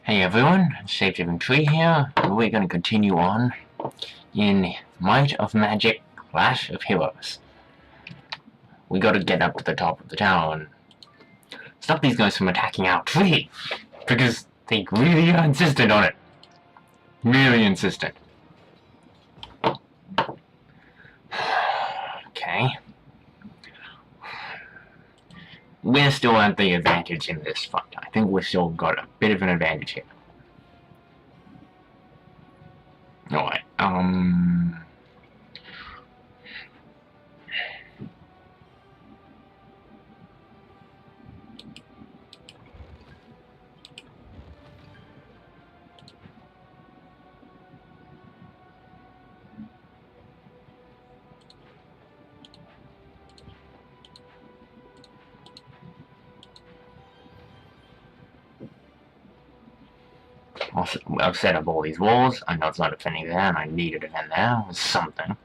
Hey everyone, Shapeshifting Tree here, and we're going to continue on in Might of Magic Clash of Heroes. We got to get up to the top of the tower and stop these guys from attacking our tree, because they really are insistent on it. Really insistent. Okay. We're still at the advantage in this fight. I think we've still got a bit of an advantage here. Alright, I've set up all these walls. I know it's not defending there, and I need to defend there with something.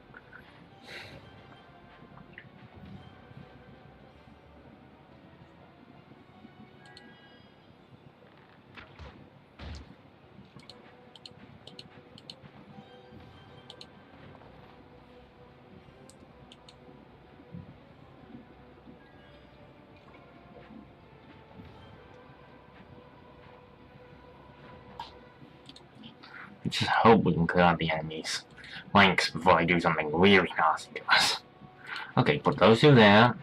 Just hope we can clear out the enemy's ranks before I do something really nasty to us. Okay, put those two there,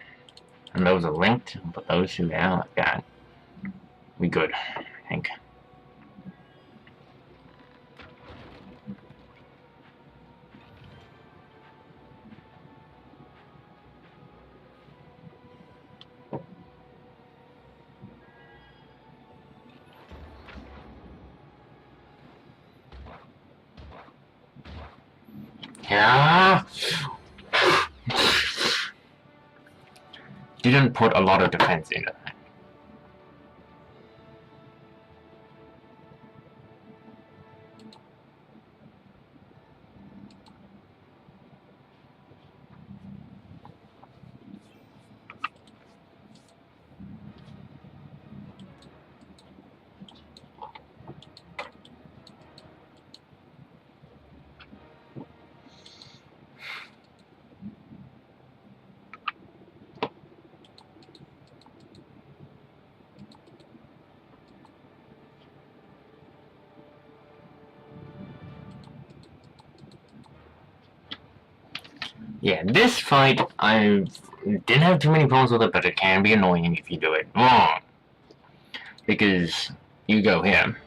and those are linked. Put those two there like that. We good, I think. Yeah. Didn't put a lot of defense into that. Yeah, this fight, I didn't have too many problems with it, but it can be annoying if you do it wrong. Because you go here.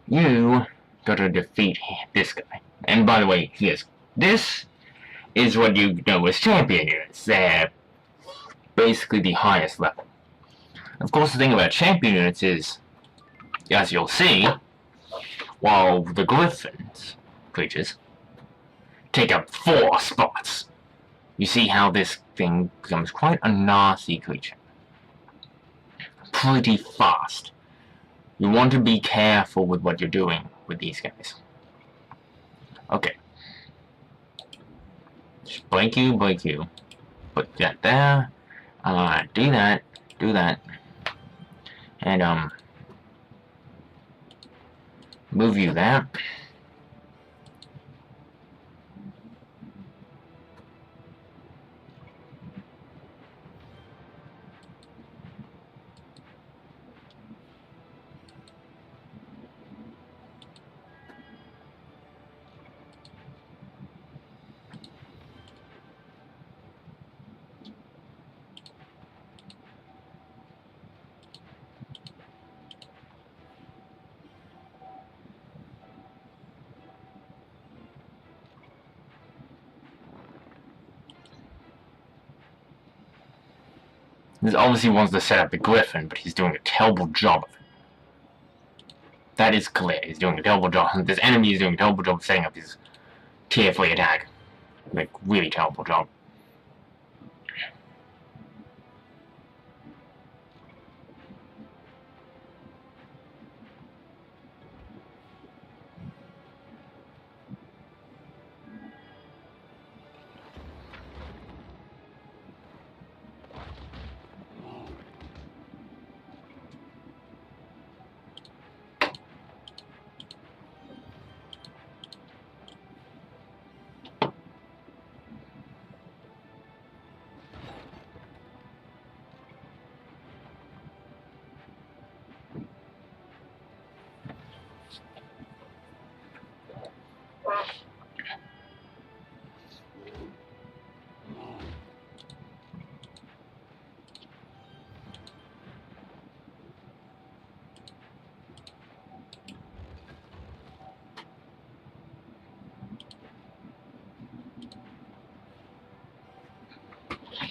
You gotta defeat this guy. And by the way, yes, this is what you know as champion units. They're basically the highest level. Of course, the thing about champion units is, as you'll see, while the griffins, creatures, take up 4 spots. You see how this thing becomes quite a nasty creature. Pretty fast. You want to be careful with what you're doing with these guys. Okay. Just break you. Put that there. Do that. And, move you there. This obviously wants to set up the Griffin, but he's doing a terrible job of it. That is clear. He's doing a terrible job. This enemy is doing a terrible job of setting up his tier 3 attack. Like, really terrible job.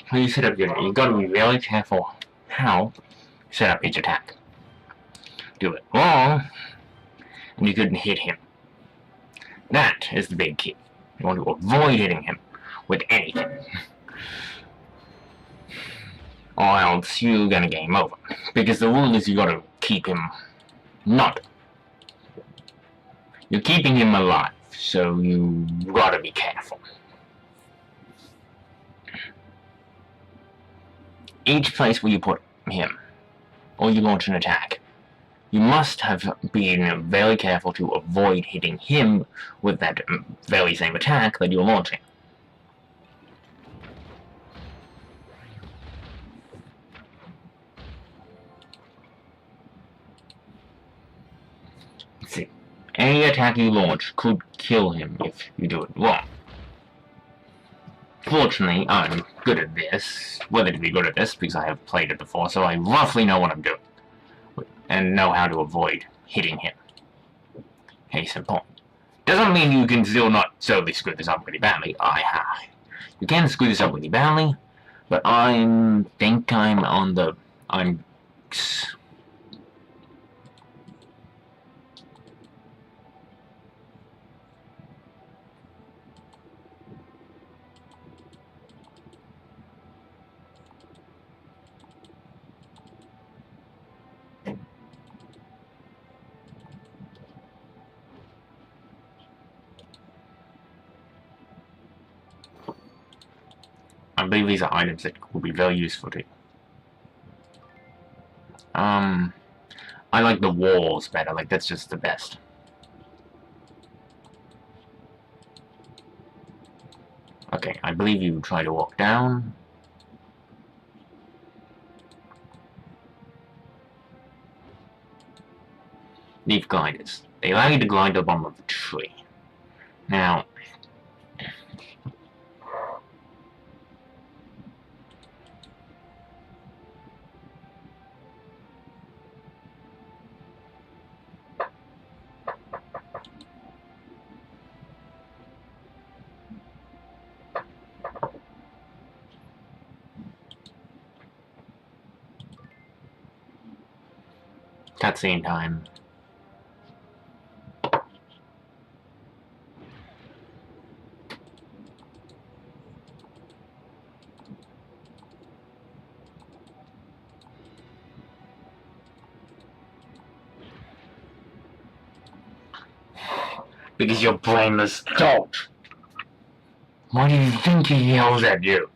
when you set up your, you gotta be really careful how you set up each attack. Do it wrong, and you couldn't hit him. That is the big key. You want to avoid hitting him with anything, or else you're gonna game over. Because the rule is you gotta keep him not. You're keeping him alive, so you gotta be careful. Each place where you put him, or you launch an attack, you must have been very careful to avoid hitting him with that very same attack that you're launching. See, any attack you launch could kill him if you do it wrong. Fortunately, I'm good at this, relatively good at this, because I have played it before, so I roughly know what I'm doing, and know how to avoid hitting him. Case in point. Doesn't mean you can still not totally screw this up really badly. You can screw this up really badly, but I think I'm on the... I believe these are items that will be very useful to you. I like the walls better, like that's just the best. Okay, I believe you try to walk down. Leaf gliders. They allow you to glide to the bottom of the tree. Now, cutscene time. Because you're brainless dog. Why do you think he yells at you?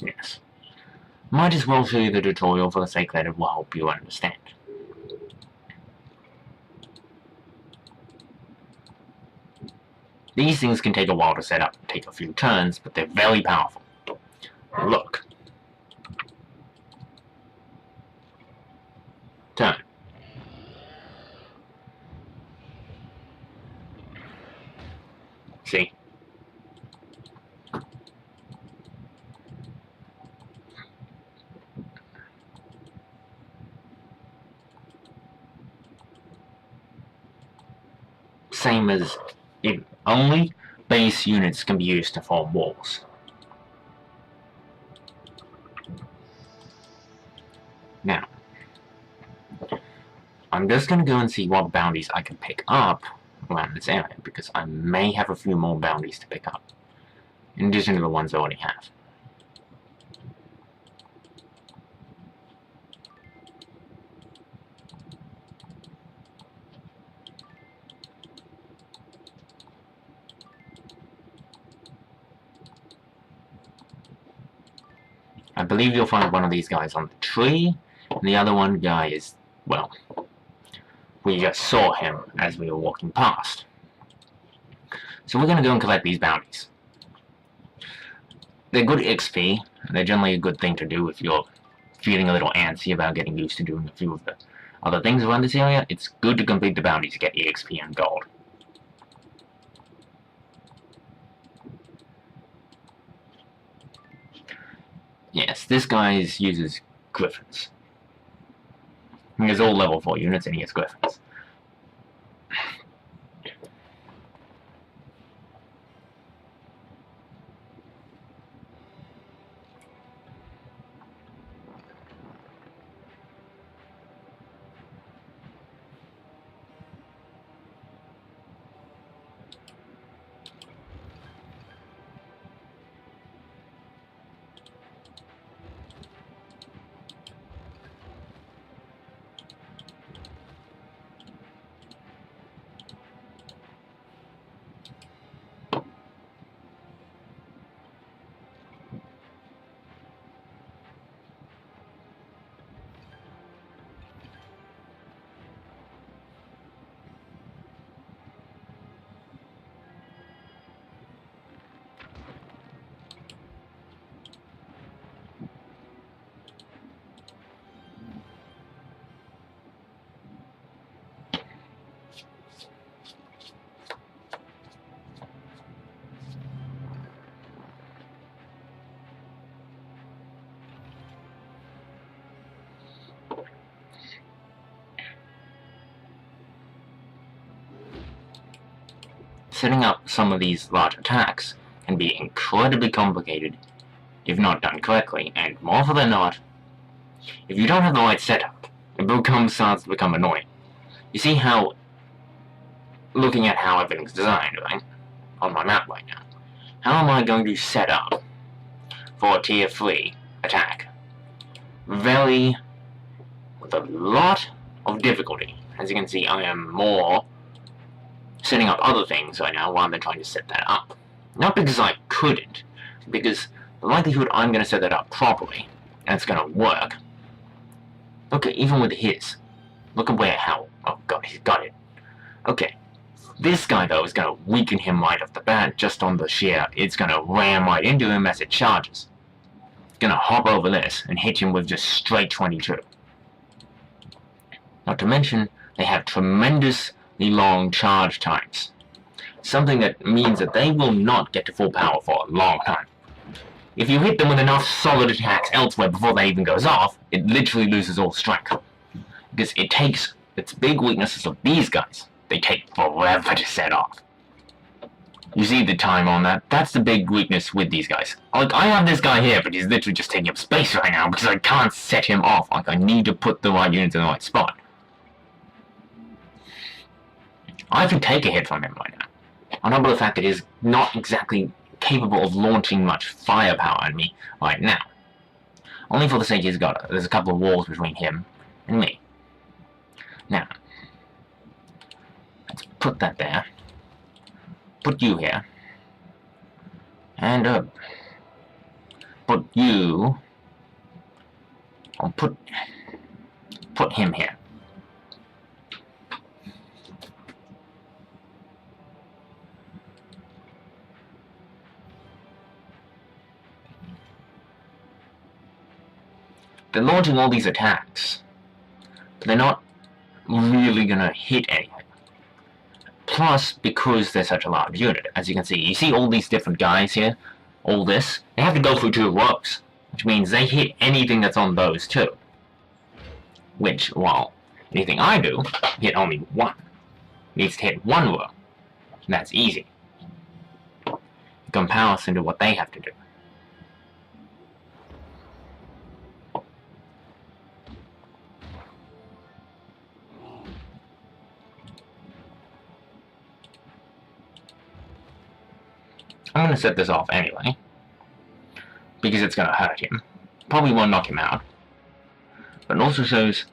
Yes. Might as well show you the tutorial for the sake that it will help you understand. These things can take a while to set up, take a few turns, but they're very powerful. Look. Turn. See? Same as only base units can be used to form walls. Now, I'm just going to go and see what bounties I can pick up around this area, because I may have a few more bounties to pick up, in addition to the ones I already have. I believe you'll find one of these guys on the tree, and the other one guy is, well, we just saw him as we were walking past. So we're going to go and collect these bounties. They're good XP, and they're generally a good thing to do if you're feeling a little antsy about getting used to doing a few of the other things around this area. It's good to complete the bounties to get EXP and gold. Yes, this guy uses griffins. He has all level 4 units and he has griffins. Setting up some of these large attacks can be incredibly complicated if not done correctly, and more often than not, if you don't have the right setup, it starts to become annoying. You see how, looking at how everything's designed, right, on my map right now, how am I going to set up for a tier 3 attack? With a lot of difficulty. As you can see, I am more setting up other things right now while I'm trying to set that up. Not because I couldn't, because the likelihood I'm going to set that up properly, and it's going to work. Okay, even with his. Look at how... Oh god, he's got it. Okay. This guy, though, is going to weaken him right off the bat, just on the sheer... It's going to ram right into him as it charges. It's going to hop over this and hit him with just straight 22. Not to mention, they have tremendously long charge times. Something that means that they will not get to full power for a long time. If you hit them with enough solid attacks elsewhere before that even goes off, it literally loses all strength. Because it takes its big weaknesses of these guys. They take forever to set off. You see the time on that? That's the big weakness with these guys. Like, I have this guy here, but he's literally just taking up space right now because I can't set him off. Like, I need to put the right units in the right spot. I can take a hit from him right now. On top of the fact that he's not exactly capable of launching much firepower at me right now. Only for the sake there's a couple of walls between him and me. Now, let's put that there. Put you here. And, put you... I'll put him here. They're launching all these attacks, but they're not really gonna hit anything. Plus, because they're such a large unit, as you can see, you see all these different guys here, all this, they have to go through 2 rows, which means they hit anything that's on those too. Which, while anything I do, hit only 1. Needs to hit 1 row. And that's easy. In comparison to what they have to do. I'm going to set this off anyway, because it's going to hurt him. Probably won't knock him out. But it also shows,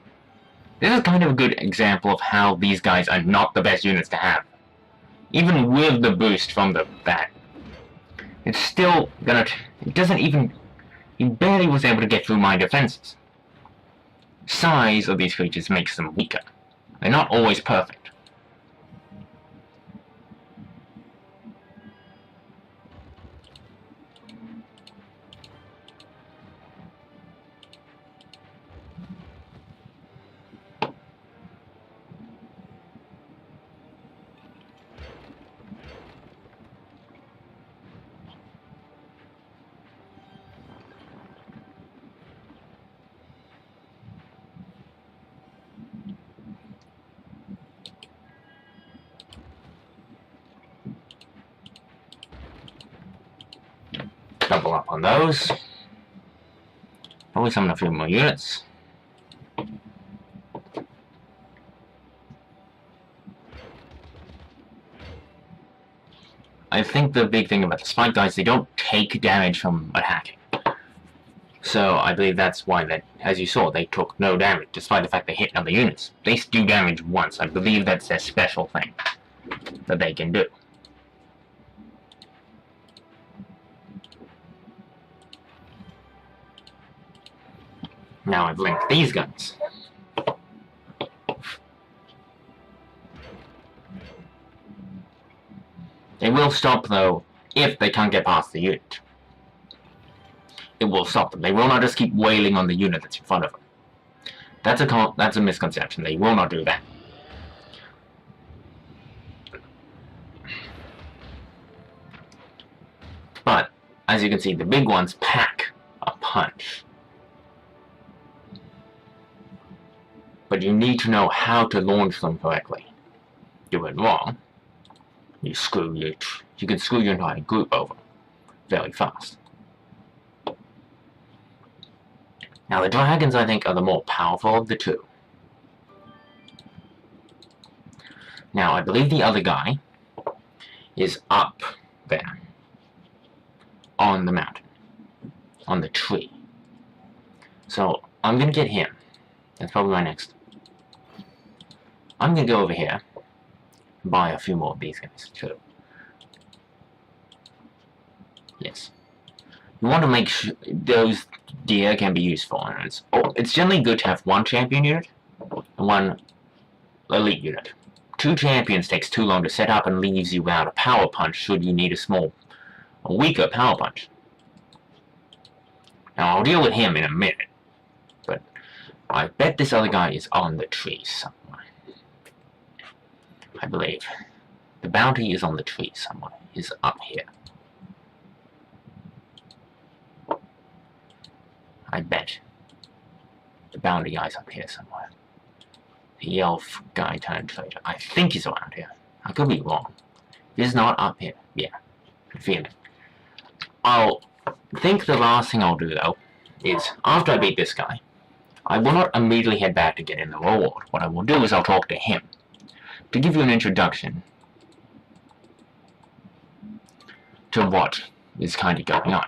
this is kind of a good example of how these guys are not the best units to have. Even with the boost from that, it's still gonna, it doesn't even, he barely was able to get through my defenses. Size of these creatures makes them weaker. They're not always perfect. level up on those. Probably summon a few more units. I think the big thing about the spike guys, they don't take damage from attacking. So I believe that's why that, as you saw, they took no damage, despite the fact they hit other units. They do damage once. I believe that's their special thing that they can do. Now I've linked these guns. They will stop, though, if they can't get past the unit. It will stop them. They will not just keep wailing on the unit that's in front of them. That's a misconception. They will not do that. But, as you can see, the big ones pack a punch. But you need to know how to launch them correctly. Do it wrong, you can screw your entire group over very fast. Now the dragons, I think, are the more powerful of the two. Now I believe the other guy is up there on the mountain, on the tree. So I'm gonna get him. That's probably my next. I'm gonna go over here and buy a few more of these guys too. Yes. You want to make sure those deer can be useful, and it's generally good to have one champion unit and one elite unit. 2 champions takes too long to set up and leaves you without a power punch should you need a weaker power punch. Now I'll deal with him in a minute, but I bet this other guy is on the tree somewhere. I believe. The bounty is on the tree somewhere. He's up here. I bet. The bounty guy's up here somewhere. The elf guy turned traitor. I think he's around here. I could be wrong. He's not up here. Yeah. I feel it. I'll think the last thing I'll do, though, is, after I beat this guy, I will not immediately head back to get in the reward. What I will do is I'll talk to him, to give you an introduction to what is kind of going on.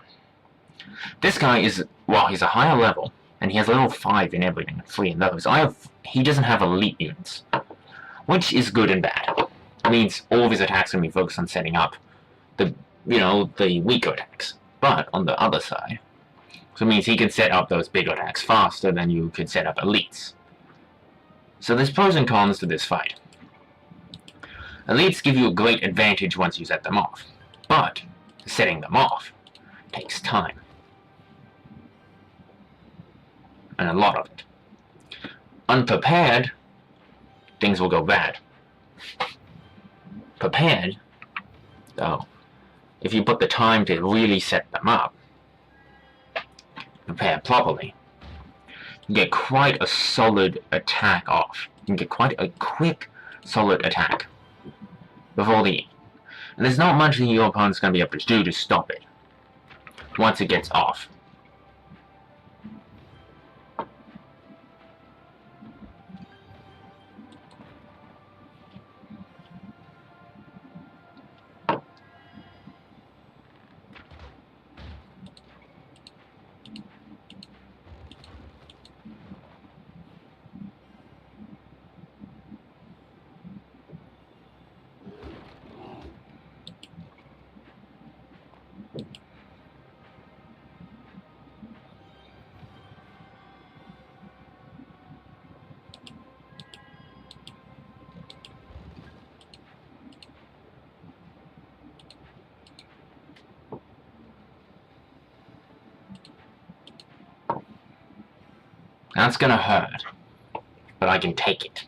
This guy is, well, he's a higher level, and he has level 5 in everything, 3 in those. He doesn't have elite units, which is good and bad. It means all of his attacks can be focused on setting up the weaker attacks. But on the other side, so it means he can set up those bigger attacks faster than you could set up elites. So there's pros and cons to this fight. Elites give you a great advantage once you set them off, but setting them off takes time. And a lot of it. Unprepared, things will go bad. Prepared, though, if you put the time to really set them up, prepare properly, you get quite a solid attack off. You can get quite a quick, solid attack before the... And there's not much that your opponent's going to be able to do to stop it once it gets off. That's gonna hurt, but I can take it.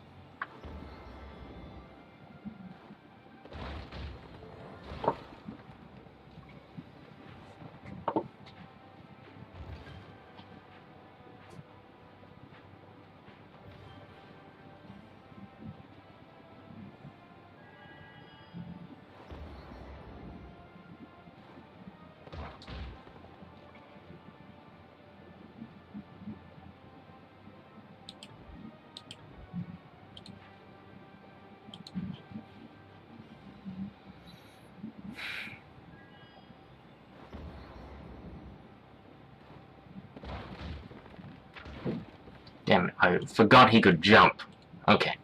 Damn it, I forgot he could jump. Okay.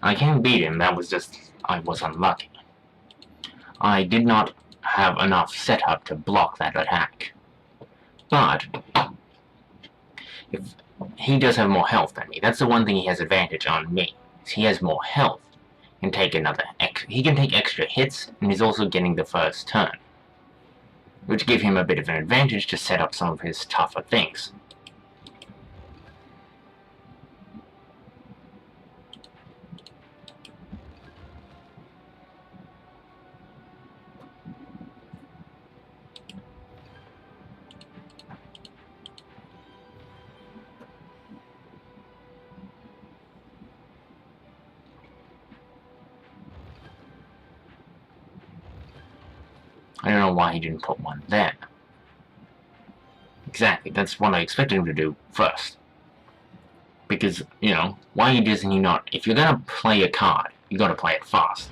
I can't beat him, that was just... I was unlucky. I did not have enough setup to block that attack. But... if he does have more health than me, that's the one thing he has advantage on me. He has more health. He can take extra hits, and he's also getting the first turn, which give him a bit of an advantage to set up some of his tougher things. I don't know why he didn't put one there. Exactly, that's what I expected him to do first. Because, you know, why doesn't he not... if you're gonna play a card, you gotta play it fast.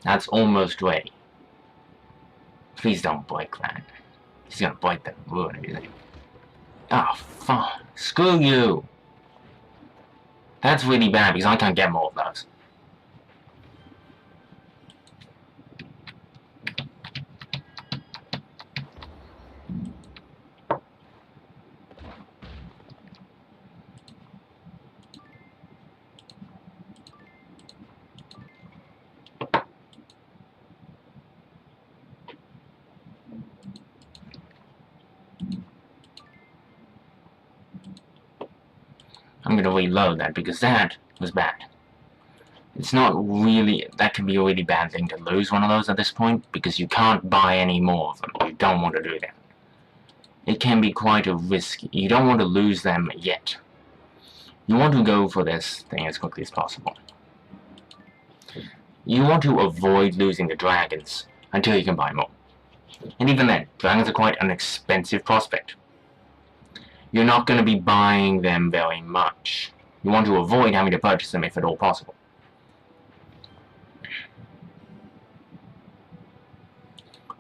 That's almost ready. Please don't break that. He's gonna break that and ruin everything. Oh, fuck. Screw you! That's really bad because I can't get more of those. I'm gonna reload that because that was bad. It's not really... that can be a really bad thing to lose one of those at this point because you can't buy any more of them. You don't want to do that. It can be quite a risk. You don't want to lose them yet. You want to go for this thing as quickly as possible. You want to avoid losing the dragons until you can buy more. And even then, dragons are quite an expensive prospect. You're not going to be buying them very much. You want to avoid having to purchase them if at all possible.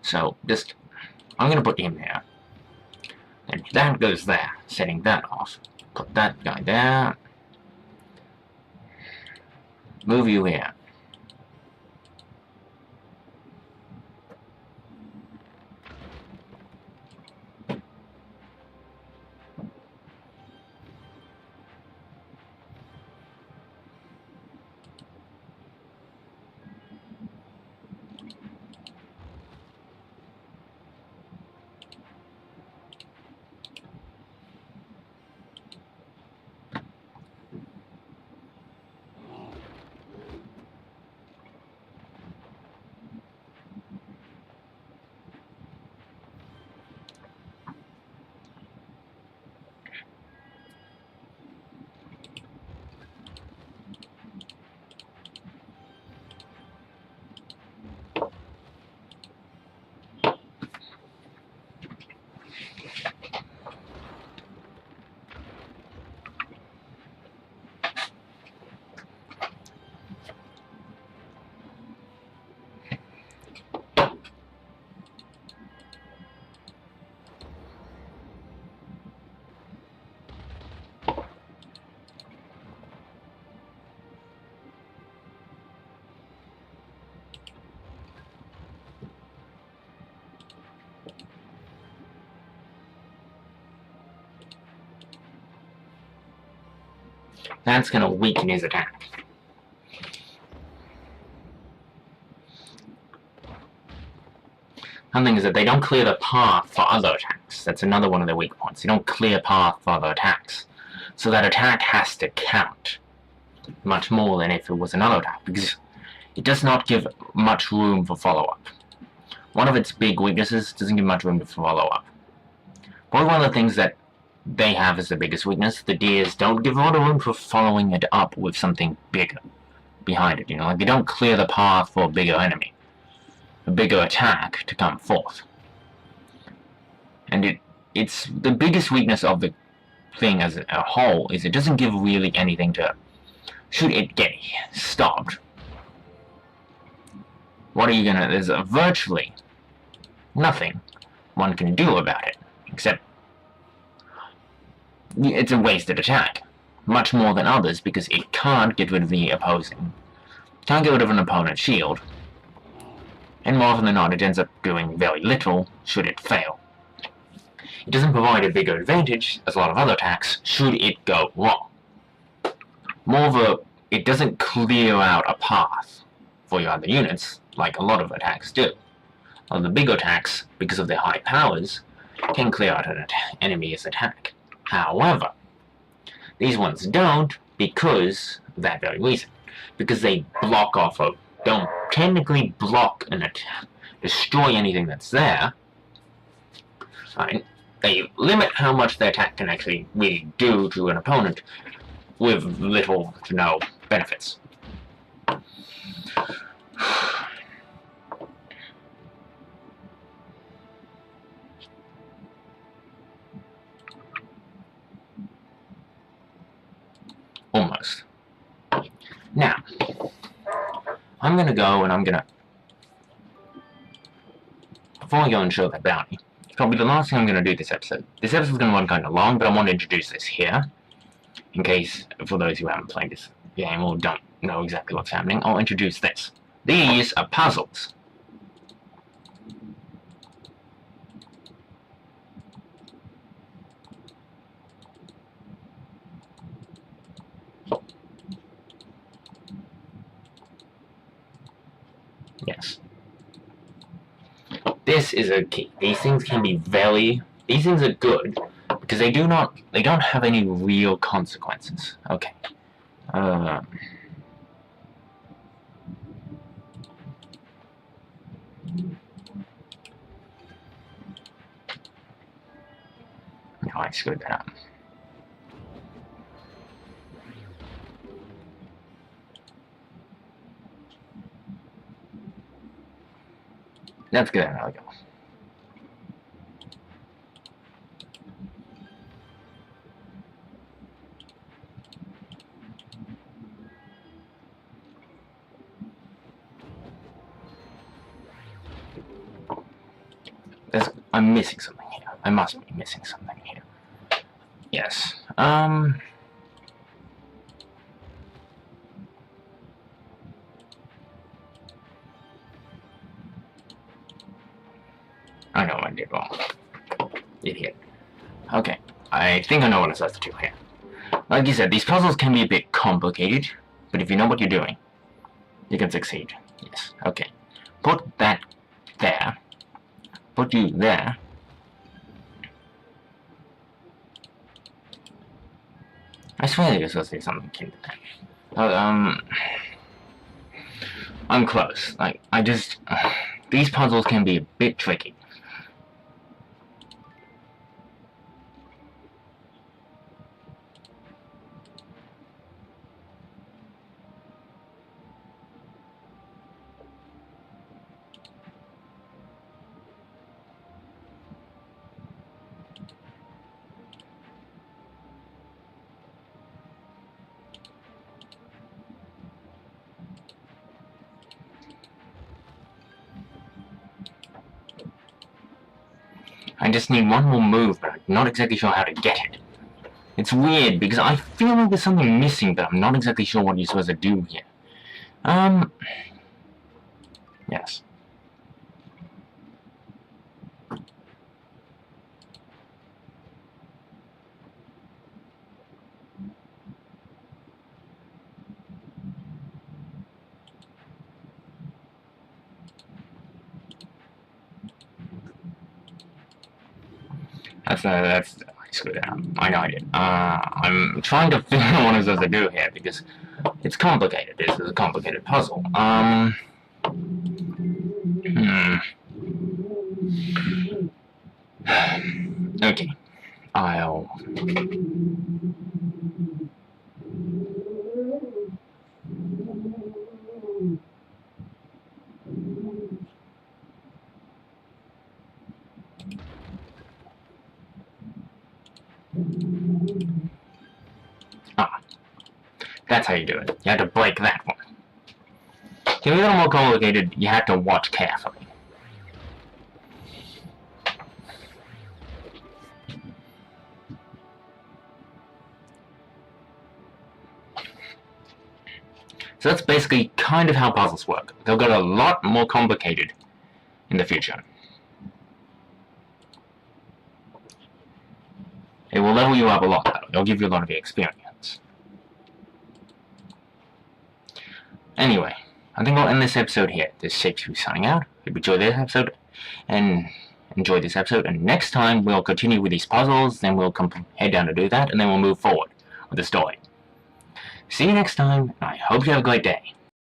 So, just... I'm going to put him there. And that goes there, setting that off. Put that guy there. Move you here. That's going to weaken his attack. One thing is that they don't clear the path for other attacks. That's another one of their weak points. They don't clear path for other attacks. So that attack has to count. much more than if it was an auto attack, because it does not give much room for follow-up. One of its big weaknesses doesn't give much room to follow up. Probably one of the things that they have as the biggest weakness, the deers don't give a lot of room for following it up with something bigger behind it, like they don't clear the path for a bigger enemy, a bigger attack to come forth. And it's the biggest weakness of the thing as a whole is it doesn't give really anything to, should it get stopped, what are you gonna, there's virtually nothing one can do about it, except it's a wasted attack, much more than others, because it can't get rid of the can't get rid of an opponent's shield, and more often than not it ends up doing very little should it fail. It doesn't provide a bigger advantage as a lot of other attacks should it go wrong. More of a, it doesn't clear out a path for your other units like a lot of attacks do. Well, the big attacks, because of their high powers, can clear out an enemy's attack. However, these ones don't because of that very reason. Because they block off of, don't technically block and destroy anything that's there. Right? They limit how much their attack can actually really do to an opponent with little to no benefits. Almost. Now, I'm gonna go and before I go and show that bounty, it's probably the last thing I'm gonna do this episode. This episode's gonna run kinda long, but I want to introduce this here, in case, for those who haven't played this game or don't know exactly what's happening, I'll introduce this. These are puzzles. Yes. This is a key. These things can be these things are good because they don't have any real consequences. Okay. No, I screwed that up. Let's get another go. I'm missing something here. I must be missing something here. Yes. I know what I did wrong. Idiot. Okay. I think I know what I'm supposed to do here. Like you said, these puzzles can be a bit complicated, but if you know what you're doing, you can succeed. Yes. Okay. Put that there. Put you there. I swear you're supposed to do something akin to that. I'm close. Like, these puzzles can be a bit tricky. I just need one more move, but I'm not exactly sure how to get it. It's weird, because I feel like there's something missing, but I'm not exactly sure what you're supposed to do here. Yes. I screwed it up. I know I did. I'm trying to figure out what I'm supposed to do here, because It's complicated. This is a complicated puzzle. Okay. I'll... That's how you do it. You have to break that one. To be a little more complicated, you have to watch carefully. So that's basically kind of how puzzles work. They'll get a lot more complicated in the future. It will level you up a lot, though. It'll give you a lot of experience. Anyway, I think I'll end this episode here. This is Shakespeare signing out. Hope you enjoyed this episode, and next time we'll continue with these puzzles, then we'll head down to do that, and then we'll move forward with the story. See you next time, and I hope you have a great day.